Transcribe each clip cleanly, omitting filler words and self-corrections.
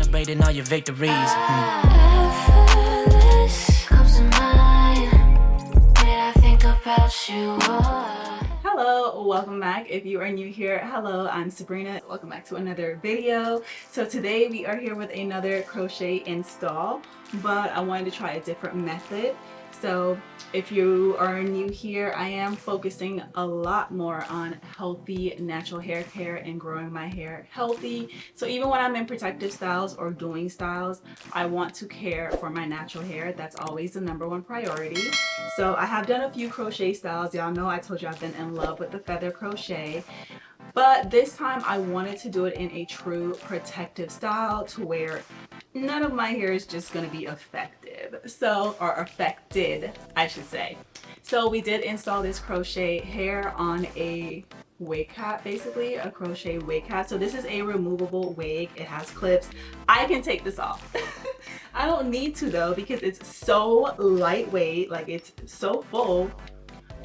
celebrating all your victories. Hello, welcome back. If you are new here, hello, I'm Subrena. Welcome back to another video. So today we are here with another crochet install, but I wanted to try a different method. So if you are new here, I am focusing a lot more on healthy natural hair care and growing my hair healthy. So even when I'm in protective styles or doing styles, I want to care for my natural hair. That's always the #1 priority. So I have done a few crochet styles. Y'all know I told you I've been in love with the feather crochet. But this time I wanted to do it in a true protective style to where none of my hair is just going to be affected. Or affected, I should say. So we did install this crochet hair on a wig cap, basically a crochet wig cap. So this is a removable wig. It has clips. I can take this off. I don't need to though, because it's so lightweight, like it's so full,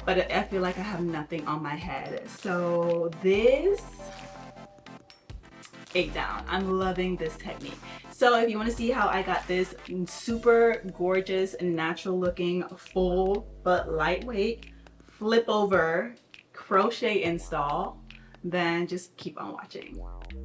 but I feel like I have nothing on my head. So this ate down. I'm loving this technique. So if you want to see how I got this super gorgeous, natural looking, full but lightweight flip over crochet install, then just keep on watching.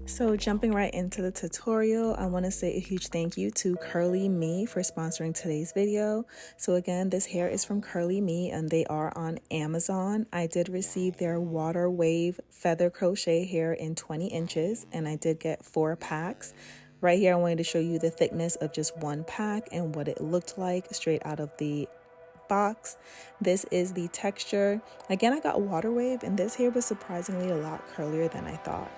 So jumping right into the tutorial, I want to say a huge thank you to CurlyMe for sponsoring today's video. So again, this hair is from CurlyMe and they are on Amazon. I did receive their WaterWave feather crochet hair in 20 inches and I did get 4 packs. Right here I wanted to show you the thickness of just 1 pack and what it looked like straight out of the box. This is the texture. Again, I got WaterWave and this hair was surprisingly a lot curlier than I thought.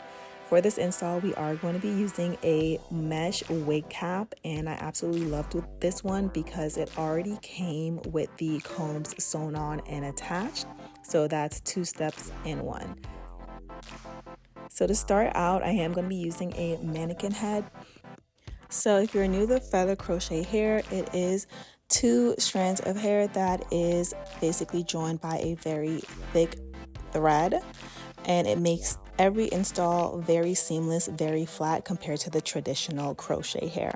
For this install, we are going to be using a mesh wig cap, and I absolutely loved this one because it already came with the combs sewn on and attached. So that's 2 steps in 1. So to start out, I am going to be using a mannequin head. So if you're new to feather crochet hair, it is 2 strands of hair that is basically joined by a very thick thread, and it makes every install very seamless, very flat compared to the traditional crochet hair.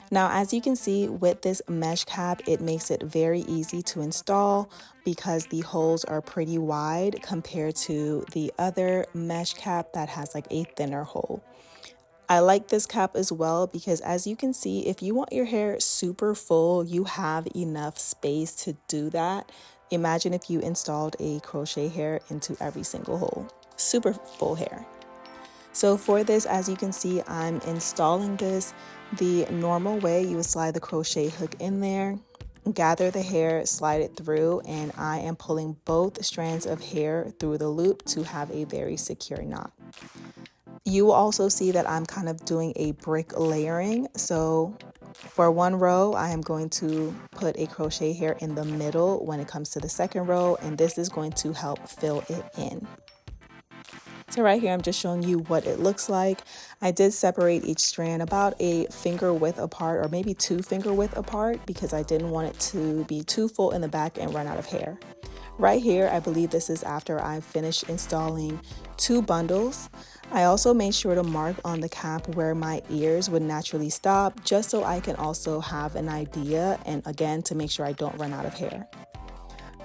Now, as you can see with this mesh cap, it makes it very easy to install because the holes are pretty wide compared to the other mesh cap that has like a thinner hole. I like this cap as well because as you can see, if you want your hair super full, you have enough space to do that. Imagine if you installed a crochet hair into every single hole. Super full hair. So for this, as you can see, I'm installing this the normal way. You would slide the crochet hook in there, gather the hair, slide it through, and I am pulling both strands of hair through the loop to have a very secure knot. You will also see that I'm kind of doing a brick layering. So for 1 row, I am going to put a crochet hair in the middle when it comes to the 2nd row, and this is going to help fill it in. So right here, I'm just showing you what it looks like. I did separate each strand about a finger width apart, or maybe 2 finger width apart, because I didn't want it to be too full in the back and run out of hair. Right here, I believe this is after I finished installing 2 bundles. I also made sure to mark on the cap where my ears would naturally stop, just so I can also have an idea, and again, to make sure I don't run out of hair.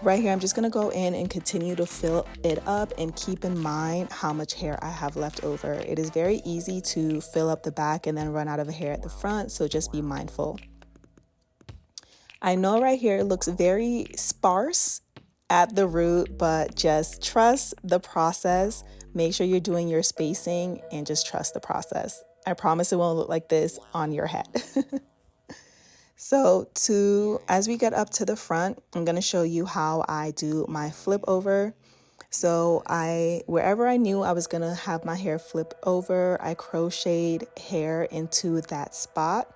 Right here, I'm just going to go in and continue to fill it up and keep in mind how much hair I have left over. It is very easy to fill up the back and then run out of hair at the front, so just be mindful. I know right here it looks very sparse at the root, but just trust the process. Make sure you're doing your spacing and just trust the process. I promise it won't look like this on your head. So as we get up to the front, I'm going to show you how I do my flip over. So wherever I knew I was going to have my hair flip over, I crocheted hair into that spot.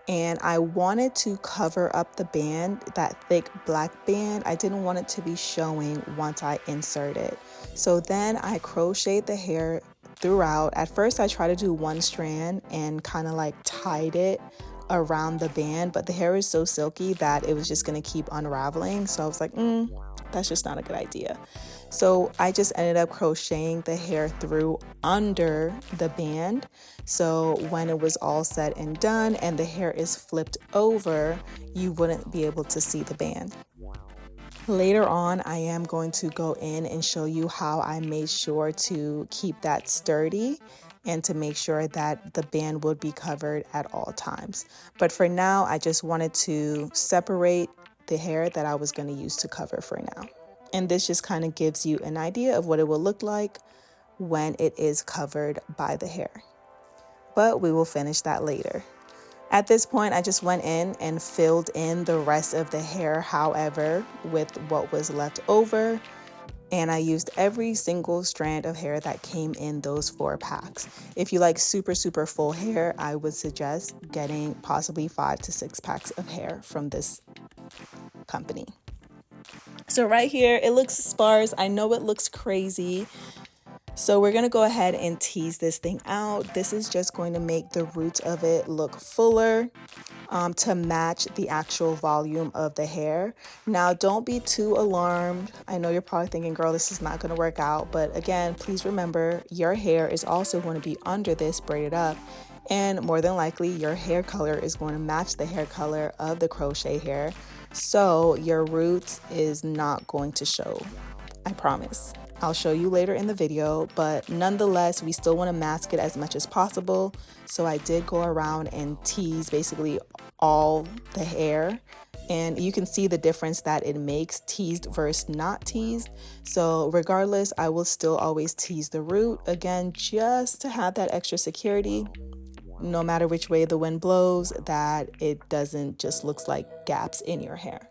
And I wanted to cover up the band, that thick black band. I didn't want it to be showing once I insert it. So then I crocheted the hair throughout. At first I tried to do 1 strand and kind of like tied it around the band, but the hair is so silky that it was just going to keep unraveling. So I was like, that's just not a good idea. So I just ended up crocheting the hair through under the band. So when it was all said and done and the hair is flipped over, you wouldn't be able to see the band. Later on, I am going to go in and show you how I made sure to keep that sturdy and to make sure that the band would be covered at all times. But for now, I just wanted to separate the hair that I was going to use to cover for now. And this just kind of gives you an idea of what it will look like when it is covered by the hair. But we will finish that later. At this point, I just went in and filled in the rest of the hair, however, with what was left over. And I used every single strand of hair that came in those 4 packs. If you like super full hair, I would suggest getting possibly 5 to 6 packs of hair from this company. So right here, it looks sparse. I know it looks crazy. So we're gonna go ahead and tease this thing out. This is just going to make the roots of it look fuller to match the actual volume of the hair. Now, don't be too alarmed. I know you're probably thinking, girl, this is not gonna work out. But again, please remember your hair is also going to be under this braided up. And more than likely, your hair color is going to match the hair color of the crochet hair. So your roots is not going to show, I promise. I'll show you later in the video, but nonetheless, we still want to mask it as much as possible. So I did go around and tease basically all the hair, and you can see the difference that it makes teased versus not teased. So regardless, I will still always tease the root, again, just to have that extra security, no matter which way the wind blows, that it doesn't just looks like gaps in your hair.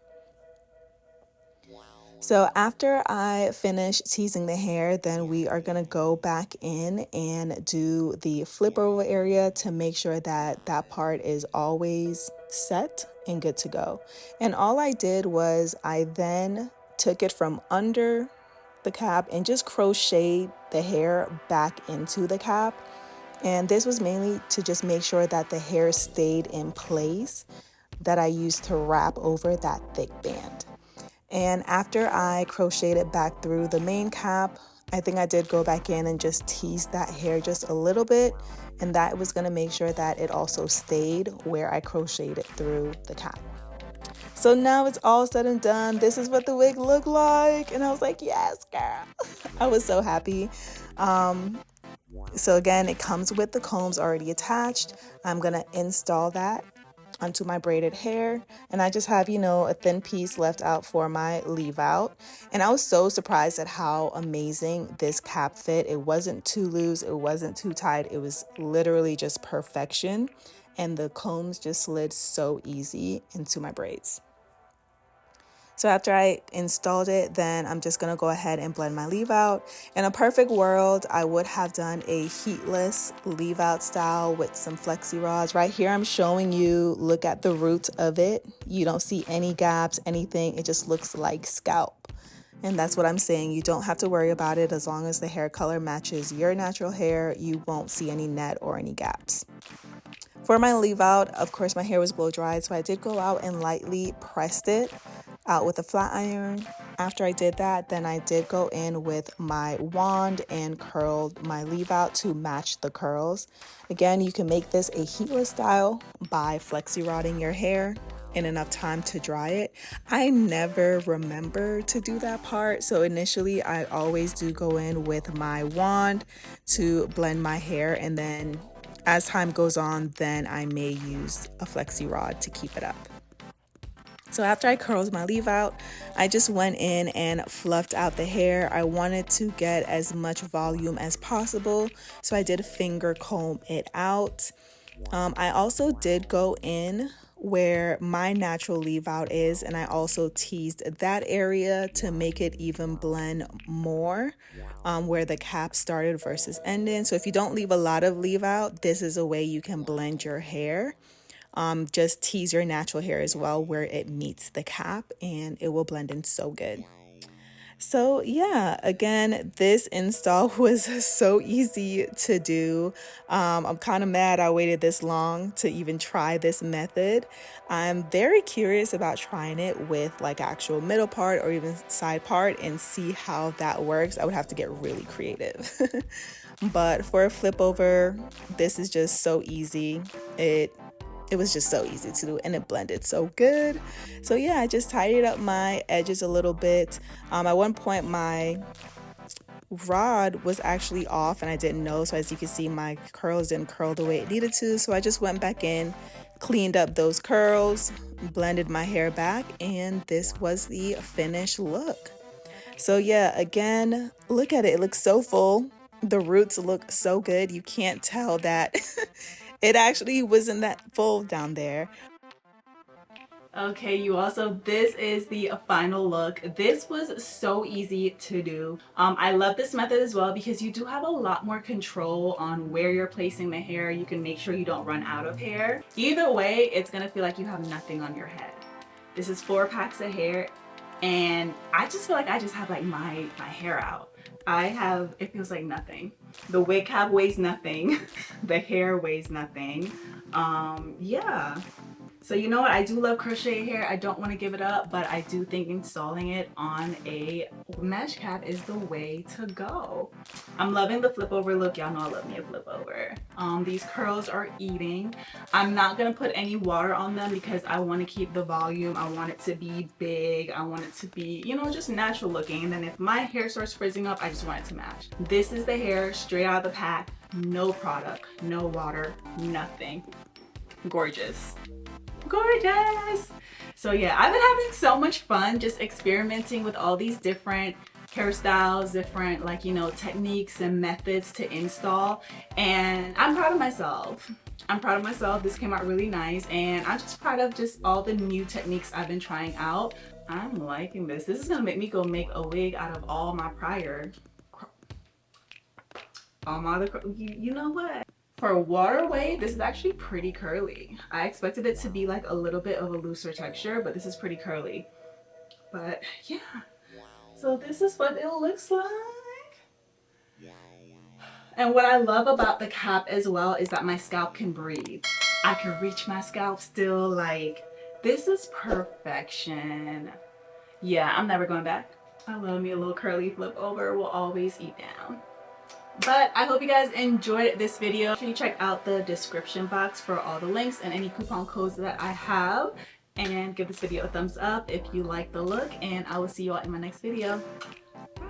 So after I finish teasing the hair, then we are going to go back in and do the flip over area to make sure that that part is always set and good to go. And all I did was I then took it from under the cap and just crocheted the hair back into the cap. And this was mainly to just make sure that the hair stayed in place that I used to wrap over that thick band. And after I crocheted it back through the main cap, I think I did go back in and just tease that hair just a little bit. And that was going to make sure that it also stayed where I crocheted it through the cap. So now it's all said and done. This is what the wig looked like. And I was like, yes, girl. I was so happy. So again, it comes with the combs already attached. I'm going to install that onto my braided hair, and I just have, a thin piece left out for my leave out. And I was so surprised at how amazing this cap fit. It wasn't too loose, it wasn't too tight, it was literally just perfection, and the combs just slid so easy into my braids. So after I installed it, then I'm just gonna go ahead and blend my leave out. In a perfect world, I would have done a heatless leave out style with some flexi rods. Right here, I'm showing you, look at the roots of it. You don't see any gaps, anything. It just looks like scalp. And that's what I'm saying. You don't have to worry about it. As long as the hair color matches your natural hair, you won't see any net or any gaps. For my leave out, of course, my hair was blow dried, so I did go out and lightly pressed it out with a flat iron. After I did that, then I did go in with my wand and curled my leave out to match the curls. Again, you can make this a heatless style by flexi rodding your hair in enough time to dry it. I never remember to do that part, so initially I always do go in with my wand to blend my hair, and then as time goes on, then I may use a flexi rod to keep it up. So after I curled my leave out, I just went in and fluffed out the hair. I wanted to get as much volume as possible, so I did finger comb it out. I also did go in where my natural leave out is, and I also teased that area to make it even blend more where the cap started versus ended. So if you don't leave a lot of leave out, this is a way you can blend your hair. Just tease your natural hair as well where it meets the cap, and it will blend in so good. So yeah, again, this install was so easy to do. I'm kind of mad I waited this long to even try this method. I'm very curious about trying it with like actual middle part or even side part and see how that works. I would have to get really creative. But for a flip over, this is just so easy. It was just so easy to do and it blended so good. So yeah, I just tidied up my edges a little bit. At one point my rod was actually off and I didn't know, so as you can see my curls didn't curl the way it needed to, so I just went back in, cleaned up those curls, blended my hair back, and this was the finished look. So yeah, again, look at it. It looks so full. The roots look so good. You can't tell that it actually wasn't that full down there. Okay, you also, this is the final look. This was so easy to do. I love this method as well because you do have a lot more control on where you're placing the hair. You can make sure you don't run out of hair. Either way, it's gonna feel like you have nothing on your head. This is 4 packs of hair and I just feel like I just have like my hair out. It feels like nothing. The wig cap weighs nothing. The hair weighs nothing. Yeah. So you know what? I do love crochet hair. I don't want to give it up, but I do think installing it on a mesh cap is the way to go. I'm loving the flip over look. Y'all know I love me a flip over. These curls are eating. I'm not going to put any water on them because I want to keep the volume. I want it to be big. I want it to be, you know, just natural looking. And then if my hair starts frizzing up, I just want it to match. This is the hair straight out of the pack. No product, no water, nothing. Gorgeous. Gorgeous. So yeah, I've been having so much fun just experimenting with all these different hairstyles, different like, you know, techniques and methods to install, and I'm proud of myself. I'm proud of myself. This came out really nice, and I'm just proud of just all the new techniques I've been trying out. I'm liking this. This is gonna make me go make a wig out of all my prior, you know what? For WaterWave, this is actually pretty curly. I expected it to be like a little bit of a looser texture, but this is pretty curly. But yeah, so this is what it looks like. And what I love about the cap as well is that my scalp can breathe. I can reach my scalp still, like, this is perfection. Yeah, I'm never going back. I love me a little curly flip over, will always eat down. But I hope you guys enjoyed this video. Make sure you check out the description box for all the links and any coupon codes that I have. And give this video a thumbs up if you like the look. And I will see you all in my next video. Bye.